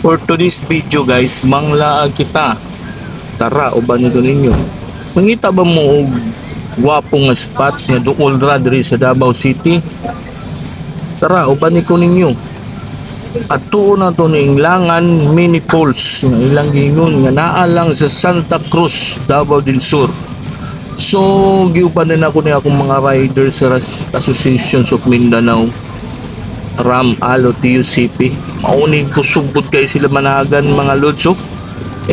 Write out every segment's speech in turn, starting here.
For today's video guys, manglaag kita. Tara, uban nito ninyo. Mangita ba mo og gwapong nga spot nga duol ra diri sa Davao City? Tara, uban nito ninyo. At tuon na to ning Langan Mini Falls nga ilang gingon nga naa lang sa Santa Cruz, Davao del Sur. So, giuban na ako ni akong mga riders sa Associations of Mindanao, Ram, Alo, TUCP. Maunig ko subod kay sila managan mga lodsok.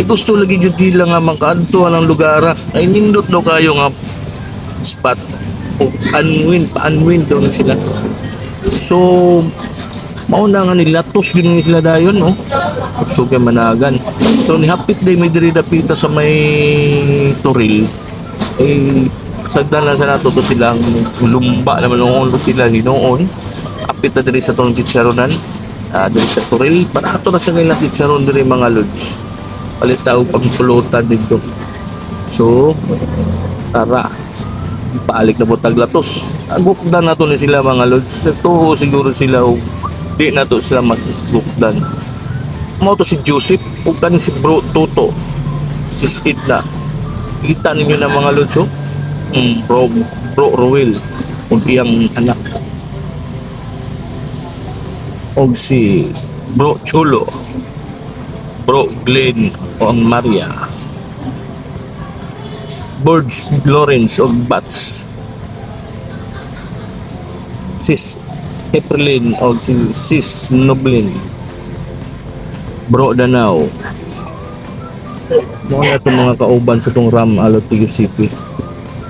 Gusto lagi yun lang nga makaadtuan ang lugar. Ay nindot daw kayo nga spot. O pa-unwind daw na sila. So, mauna nga nila, tos din sila dayon, no? So, kay managan. So, nihapit day may diri dapita sa may Toril. Sagdan lang sa nato to silang lumba naman noon to sila hinoon. Apit na diri sa tong chicharonan. Diri sa Toril. Barato na sa nila chicharon diri mga lods. Palit tao pagpulutan dito. So, tara. Paalik na po taglatos. Agukdan na to ni sila mga lods. Ito siguro sila di na to sila magukdan. Mo to si Joseph. Huwag ka si Bro Toto. Si Sidna. Kita ninyo na mga lods, Bro Roel. Huwag iyang anak. Og si Bro Chulo, Bro Glenn o ang Maria, Birds Lawrence o Bats, Sis Eprilin o si Sis Noblin, Bro Danao. Mga itong mga kauban sa itong Ram, Alo, TUCP,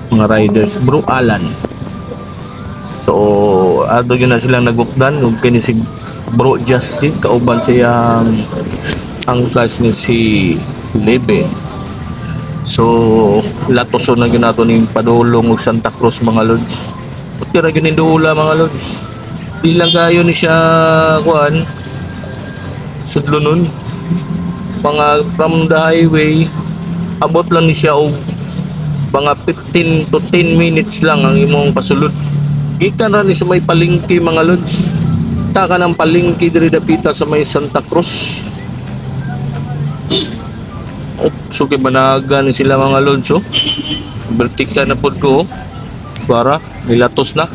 mga riders, Bro Alan. So, ado yun na silang nagukdan. Huwag kayo si Bro Justin, kauban siyang angkas ni si Lebe. So, latoso na ginato ni Padulong o Santa Cruz mga lods. Pagkira ginindula mga lods. Di lang kayo ni siya, kuhan, sudlo nun. Mga from the highway, abot lang ni siya o mga 15 to 10 minutes lang ang imong pasulod. Gikan ra ni sa may palengke mga lods. Taka ng palengke diri dapita sa may Santa Cruz. So kay banagan ni sila mga lods, Bertika na pod ko, para nilatos na.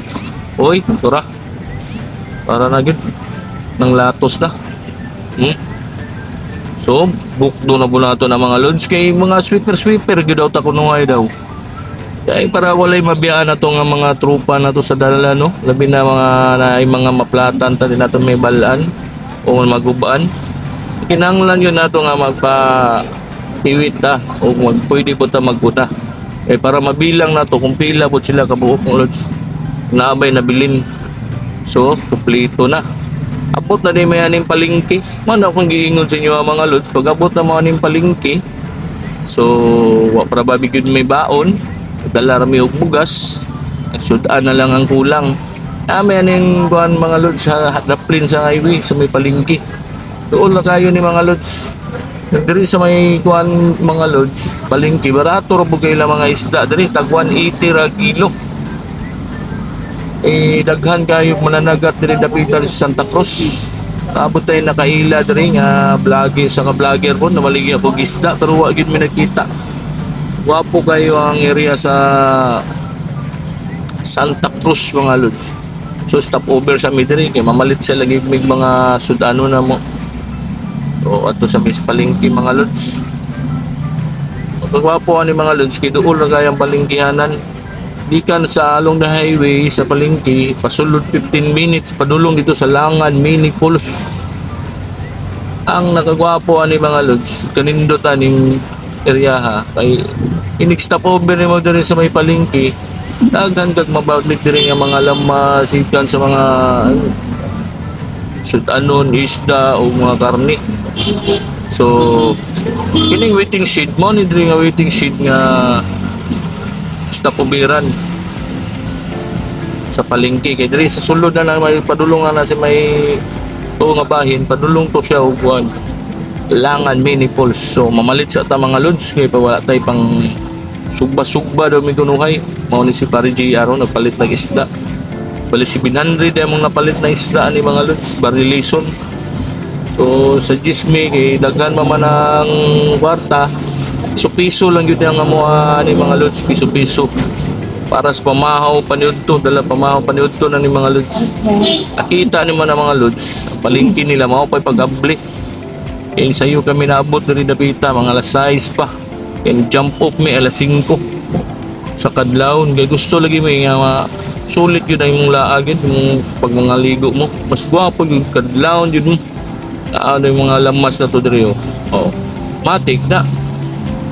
Oy, tura. Para na gid nang latos na. So, bukdo na po nato na mga lods kay mga sweeper gid daw ta kunungay daw. Kaya para walay mabiyaan na to nga mga trupa na to sa dala, no? Labi na mga maplatan ta din nato may balaan o magubaan. Kinahanglan yun nato nga magpa-iwit ta o pwede po ta magputa. Para mabilang na to kung pila po sila kabuok ng lods. Naabay na bilin. So, kumpleto na. Abot na din may aning palengke. Man akong giingon sa inyo mga lods. Pag abot na mga aning palengke, so, para babigyan may baon, dala rami og bugas, sudan na lang ang kulang. May aning buwan mga lods sa hadaplin sa highway sa may palengke. Doon na kayo ni mga lods. Diri sa may kuan mga lods, palengke, barato ra bugay lang mga isda. Diri tag 180 ra kilo. Daghan kayo mananagat diri dapita sa Santa Cruz. Abot tayo nakaila diri nga vlogger sa ka-vlogger po na maligi ako isda pero wa gid mi nakita. Wapo kayo ang area sa Santa Cruz mga lods. So stop over sa midri kay mamalit siya lagi mig mga sudano na mo. O ato sa mis palengke mga lods. Pagwapo ani mga lods kay duol ra gayang palengkehanan. Gikan sa along the highway sa palengke, pasulod 15 minutes padulong dito sa Langan Mini Falls. Ang nakagwapo ani mga lods, kanindot aning area ha, kay inik-stop over ni mo diri sa may palengke. Daghan kag mabawlit diri nga mga lamasikan sa mga sudanon, isda o mga karne. So, kining waiting shed mo ni diri nga waiting shed nga stop overan sa palengke kay diri sa sulod na may padulong na si may to nga bahin, padulong to siya og Langan Mini Falls. So mamalit sa ta mga lods kay pa wala tay pang sugba daw mi kunuhay. Mao ni si Pare JR nagpalit ng isda. Bali 700 ay mong napalit na isda ni mga lods, barilison. So sa Gisme kay daghan pa man ang kwarta. Piso-piso lang yun ang amuha ni mga lods, piso-piso. Para sa pamahaw paniudto, dala pamahaw paniudto na ni mga lods. Nakita ni man ang mga lods, palingki nila mao pa'y pag-abli. Kaya sayo kami naabot na rin napita, mga alas 6 pa. Kaya jump off may alas 5 sa kadlawon. Kaya gusto lagi may nga sulit yun ang yung laagin, yung pag mga ligo mo. Mas gwapo yung kadlawon yun mo. Ano yung mga lamas na to diri oh. Matik na.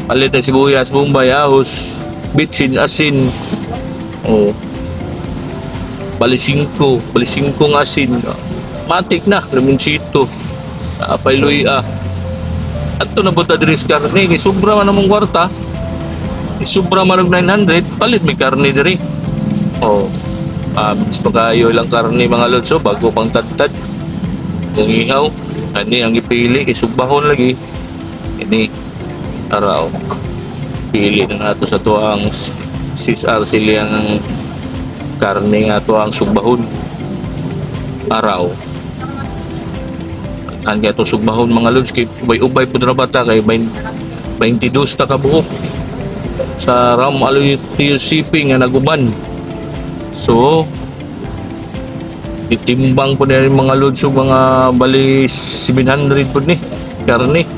Palit na sibuyas, bombay, ahos, bitsin, asin. Oh. Balisingko ng asin. Matik na, laminsito. Pailoy At to na buta diri sa karne, ni sobra man namong kwarta. Ni sobra man og 900, palit may karne diri. Oh. Mas pagkayo lang karne mga lodso bago pang tadtad. Kung ihaw, ani ang ipili kay sugbahon lagi. Ini araw pili na nato sa tuang sisar silyang karne nga tuang sugbahon araw ang gato sugbahon mga lods kay ubay-ubay po na bata kay 22 ta kabuok sa Ram Aluyo Shipping nga naguban. So itimbang po na rin mga lods o mga bali 700 po ni karne.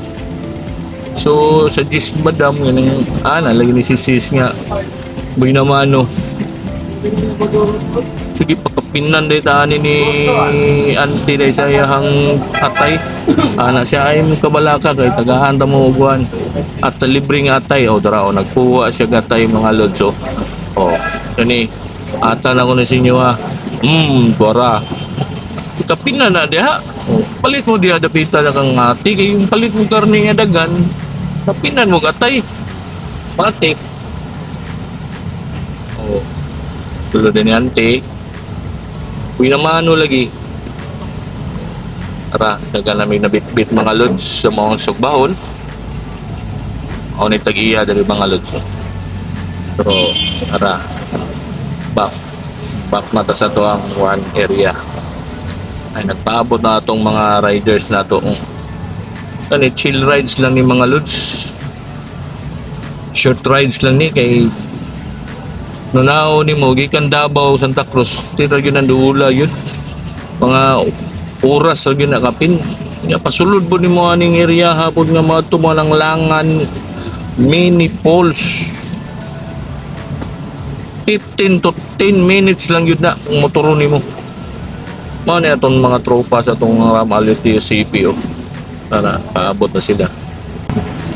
So sa Gis madam ganun lagi ni sis nga boy naman no. Sige pagkapinan day tani ni auntie day sa iyang atay. Siya ay kabalaka kay tagahan ta mo uguan at libreng atay dara nagkuha siya gatay mga lodso. Kani ata na ko na sa inyo bora. Kapinan na diha. Palit mo diha dapita na kang ati kay yung palit mo karne nga dagan. Kapinan mo gatay. Matik. Tulad ni ante. Uy naman lagi. Tara, dagan namin nabitbit mga lods sa mga sugbahon. Ako ni tag-iya dari mga lods. Pero, tara. Back na ta sa to ang one area. Ay nagpaabot na itong mga riders na to. Chill rides lang ni mga lods. Short rides lang ni kay nunao ni mo gikan Davao Santa Cruz tira gyud ang duula yun mga oras sa gyud nakapin nga pasulod po ni mo aning area hapon nga mga tumalang langan mini falls 15 to 10 minutes lang yun na kung motoron ni mo mao ni atong mga tropa sa atong Ram Aluyo CPO para kaabot na sila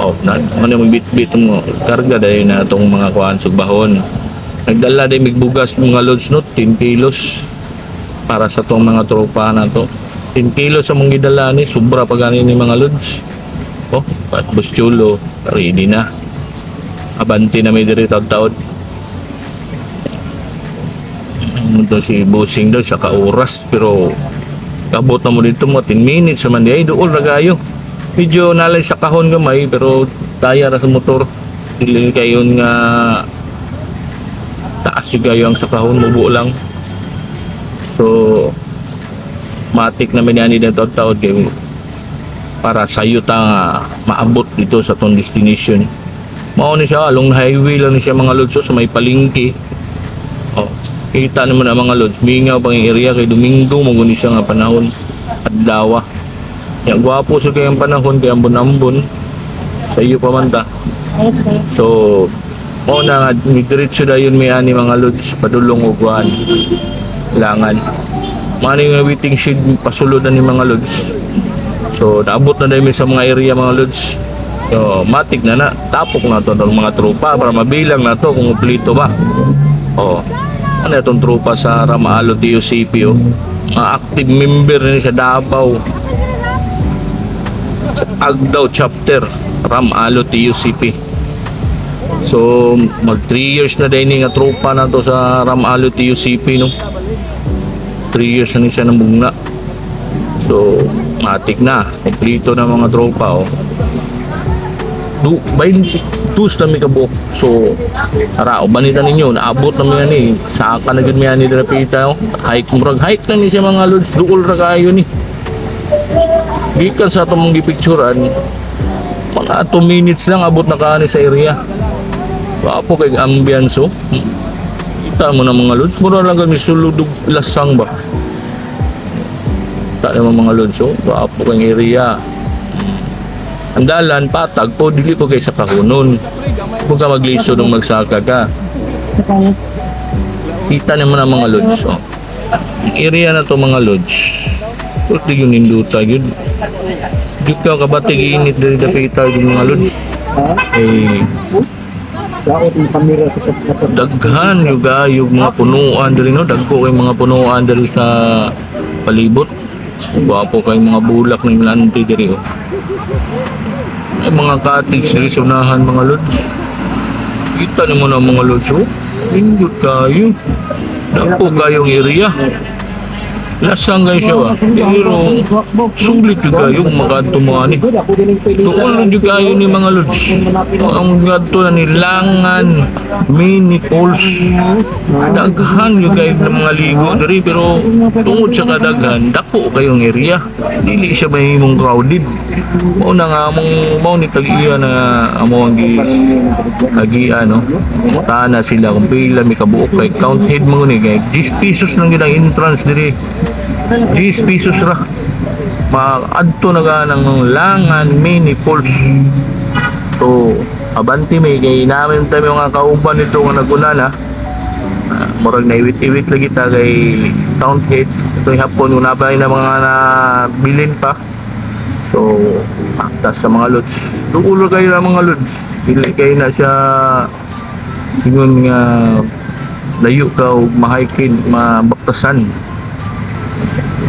ano yung bit-bit mo karga dahil na itong mga kuhaan sugbahon. Nagdala din migbugas mga lods no 10 kilos para sa itong mga tropa na to 10 kilos sa mong gidala ni sobra pa ganin ni mga lods patbos chulo ready na abanti na may diri taod-taod ito si bossing daw sa kauras pero kabot na mo dito mo 10 minutes naman di ay doon ragayo medyo nalay sa kahon gamay pero daya ra sa motor dili kayo nga taas yung kayo ang sa kahon mubo lang so matik naman yan din taod-taod kayo para sayo ta maabot dito sa tong destination mao ni siya along highway lang ni siya mga lods sa may palingki kita naman ang mga lods mingaw pang area kay Domingo maguni siya nga panahon adlaw yang gwapo sa kayang panahon kay ambon-ambon sa iyo pa man ta so na nga diretso dayon may ani mga lods padulong og kuan langan mani nga waiting shed pasulod na ni mga lods so naabot na dayon sa mga area mga lods so matik na tapok na to ng mga tropa para mabilang na to kung kumpleto ba ano itong tropa sa Ram Aluyo CPO mga active member na sa Davao sa Agdao chapter Ram Aluyo CP so mag 3 years na din nga tropa na to sa Ram Aluyo CP no 3 years na siya ng bugna so matik na kompleto na mga tropa 22 na may kabuk so tara banita ninyo naabot naman yan saka na gud yan ni Drapita hike lang ni siya mga lods duol ra kayo ni Gikan sa atong mong gipicturan, mga 2 minutes lang abot na kaani sa area. Wapo kay ambience oh. Kita mo na mga lods, mura lang kami sulod og lasang ba. Kita naman mga lods oh, wapo kay area. Ang dalan patag po dili ko kay sa kahunon. Kung ka maglisod ng magsaka ka. Kita naman ang mga lods oh. Ang area na to mga lods. Pwede yung ninduta yun. Di ka kabatig iinit dari dapita yung mga lods. Eh, daghan yung mga punuan diri no, dagko kay mga punuan diri sa palibot. Wapo kay mga bulak ng lanti diri oh. Ay mga cottage diri sa unahan mga lods. Kita naman ang mga lods oh. Indot kayo. Dagko kayong area. Lasang kayo siya ba? Pero sulit juga yung magkatumani. Doon juga yun yung mga lods. Ang gato na nilangan, mini pools. Daghan juga yung mga ligo dari pero tungod sa kadaghan, dako kayong area. Dili siya may mong crowded. Mao na nga mao ni tagiya na amo ang tagiya no. Tana sila kung pila mi kabuok kay count head mo ni kay 10 pesos lang gid ang entrance diri. 10 pesos ra. Maadto na ga ng langan mini pools. So, abanti may kay namin tayo mga kauban nito nga nagulan ha. Murag na iwit-iwit lagi ta kay count head. Ito yung hapon kung nabay na mga nabilin pa. So, tas sa mga lods. Tugulo kayo na mga lods. Pili kayo na siya ingon nga layo ka o mahikin, mabaktasan.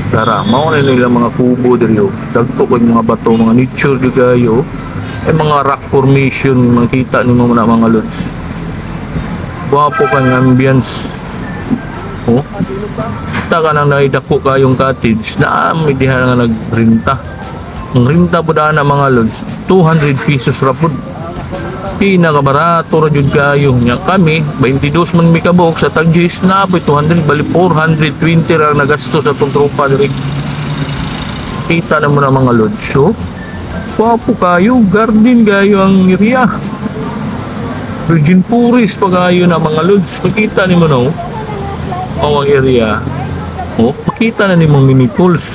Tara, mao na nila mga kubo diri yo. Dagko ko mga bato, mga nature juga yo. Ay mga rock formation makita nimo na mga lods. Wapo kang ambience. Oh. Taka nang naidako kayong cottage na may diha nga nagrenta. Ang renta po na mga lods, 200 pesos ra pud. Pinakabarato ra jud kayo nya kami 22 man mi kabok sa tagjis na apoy 200 bali 420 ra nagasto sa tong tropa diri. Kita na mo na mga lods so wapo kayo garden kayo ang area. Virgin Puris pa kayo na mga lods. Makita nimo no ang area. Oh, makita na nimo mini pools.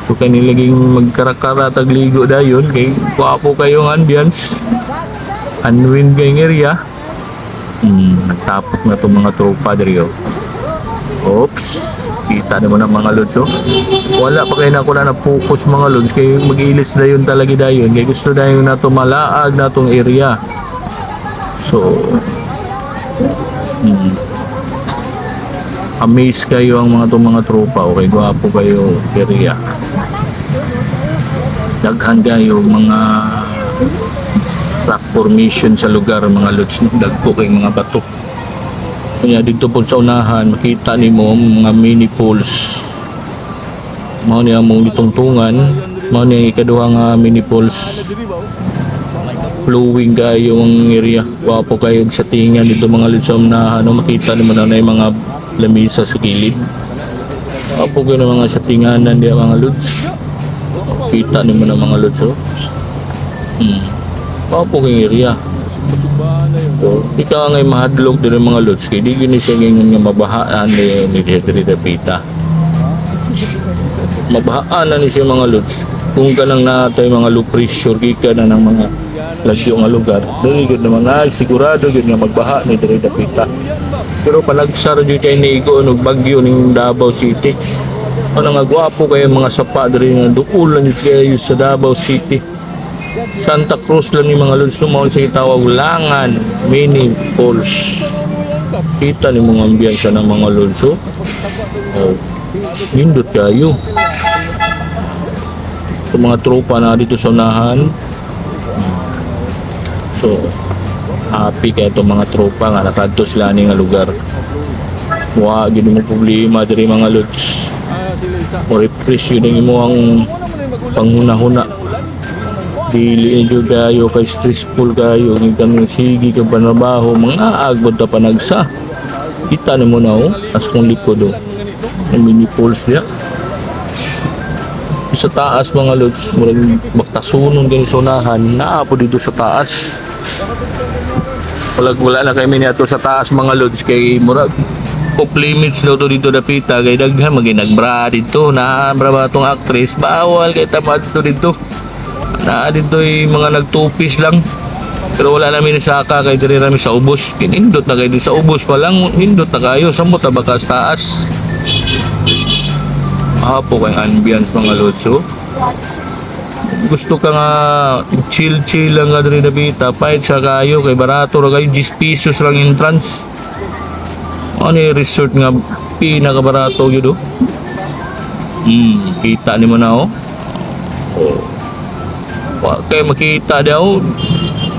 So kanilaging magkarakara tagligo dayon kay wapo kayo ang ambience. Unwind kayong area. Nagtapos na itong mga tropa diri oh. Oops. Kita naman ang mga lods oh. Wala pa kayo na ako na focus mga lods kay mag-ilis dayon talaga dayon kay gusto dayon na ito malaag na itong area. So amaze kayo ang mga itong mga tropa okay, gwapo kayo area. Daghan kayo mga rock formation sa lugar mga lods, dagko kay mga bato. Kaya dito po sa unahan makita nimo mga mini pools. Mao ni among gitungtungan, mao ni ikaduha nga mini pools. Flowing kayo ang area. Wapo kayo sa tingan dito mga lods sa unahan, makita nimo na yung mga lamisa sa kilid. Wapo kayo ng mga sa tinganan diya mga lods. Kita nimo na mga lods oh. Wapo kang area. So, ikaw ngay mahadlok din mga lods kay di gini siya ngayon nga mabahaan ni Pita. Mabahaan na ni siya mga lods. Kung ka lang natay mga low pressure gika na ng mga lagyo nga lugar. Dili gud naman ay sigurado gud nga magbaha ni Pita. Pero palagsar jud kay niigo og bagyo ning Davao City. Ano nga gwapo kayo mga sapa diri nga duulan jud kayo sa Davao City. Santa Cruz lang yung mga lods lumawag sa itawag langan mini pools. Kita ni mga ambiyansa ng mga lods oh. Nindot kayo sa mga tropa na dito sa unahan. So happy kayo itong mga tropa nga nakadto sila nga lugar. Gini mo problema diri mga lods o refresh yun mo ang panghuna-huna. Dili nyo kayo kay stressful kayo ng kami sige ka panabaho mga agbod na panagsa. Kita ni mo na as kong likod ang mini pools niya. sa taas mga lods, murag magtasunon ganun sa unahan, naapo dito sa taas. Wala na kami niya to sa taas mga lods kay murag off limits daw to dito dapita kay daghan maginagbra dito na bra ba tong actress bawal kay tamad to dito na dito mga nagtupis lang pero wala namin saka kay diri rami sa ubos kinindot na kay di sa ubos pa lang nindot na kayo sa mo tabaka sa taas po kay ambience mga lods oh. Gusto ka nga chill lang nga diri dapita pahit sa kayo kay barato ra kayo 10 pesos lang entrance ano yung resort nga pinakabarato yun oh. Kita ni mo na oh. Kaya makita daw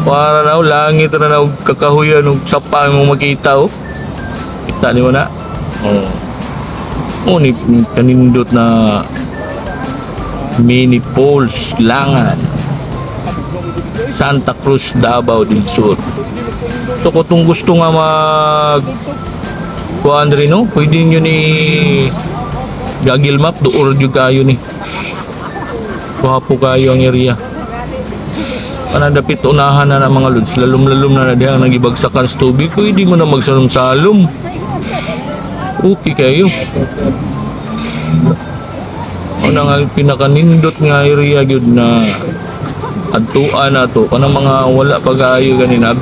para daw langit na daw kakahuyan ng sapa mong makita oh. Kita ni mo na ni kanindot na mini Falls Langan Santa Cruz Davao del Sur. So kung gusto nga mag kuan rin no, pwede nyo ni Google Map doon yung kayo ni kuhapo kayo ang area panadapit unahan na ng mga lods lalom na diyan nagibagsakan sa tubig pwede mo na magsalom-salom okay kayo ano nga pinakanindot nga area yun na adtuan na to kanang mga wala pag-aayo ganina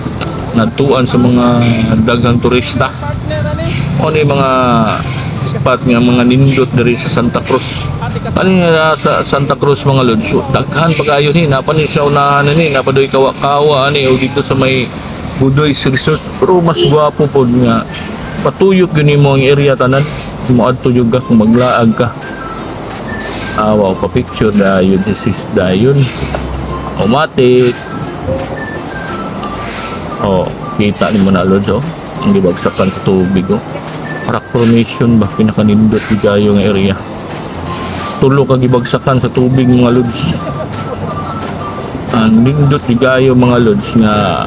natuan sa mga daghang turista ano yung mga spot nga mga nindot dari sa Santa Cruz ano nga sa Santa Cruz mga lods daghan pag-aayo ni napan ni sa unahan ni napadoy kawa-kawa ni o dito sa may Budoy's Resort pero mas gwapo po nga patuyok yun mo ang area tanan muadto jud ka kung maglaag ka wow pa picture dayon sis dayon automatic kita ni mo na lods ang gibagsakan sa tubig rock formation ba pinakanindot bigayo nga area tulo ka gibagsakan sa tubig mga lods ang nindot bigayo mga lods nga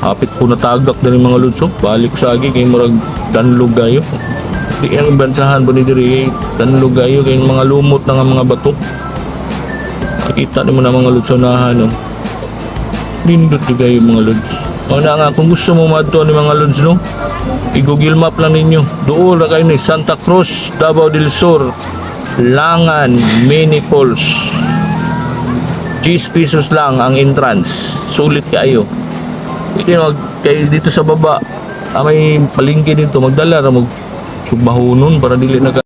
hapit po natagak na rin mga lods balik sa agi kay murag danlog gayo di ang bansahan po ni diri danlog gayo kay mga lumot na nga mga bato makita ni mo na mga lods unahan nindot bigayo mga lods na nga kung gusto mo madto ni mga lods no i-google map lang ninyo doon na kayo ni Santa Cruz Davao del Sur Langan Mini Falls 10 pesos lang ang entrance sulit kayo pwede kayo dito sa baba may palengke dito magdala na mag subahonon para dili na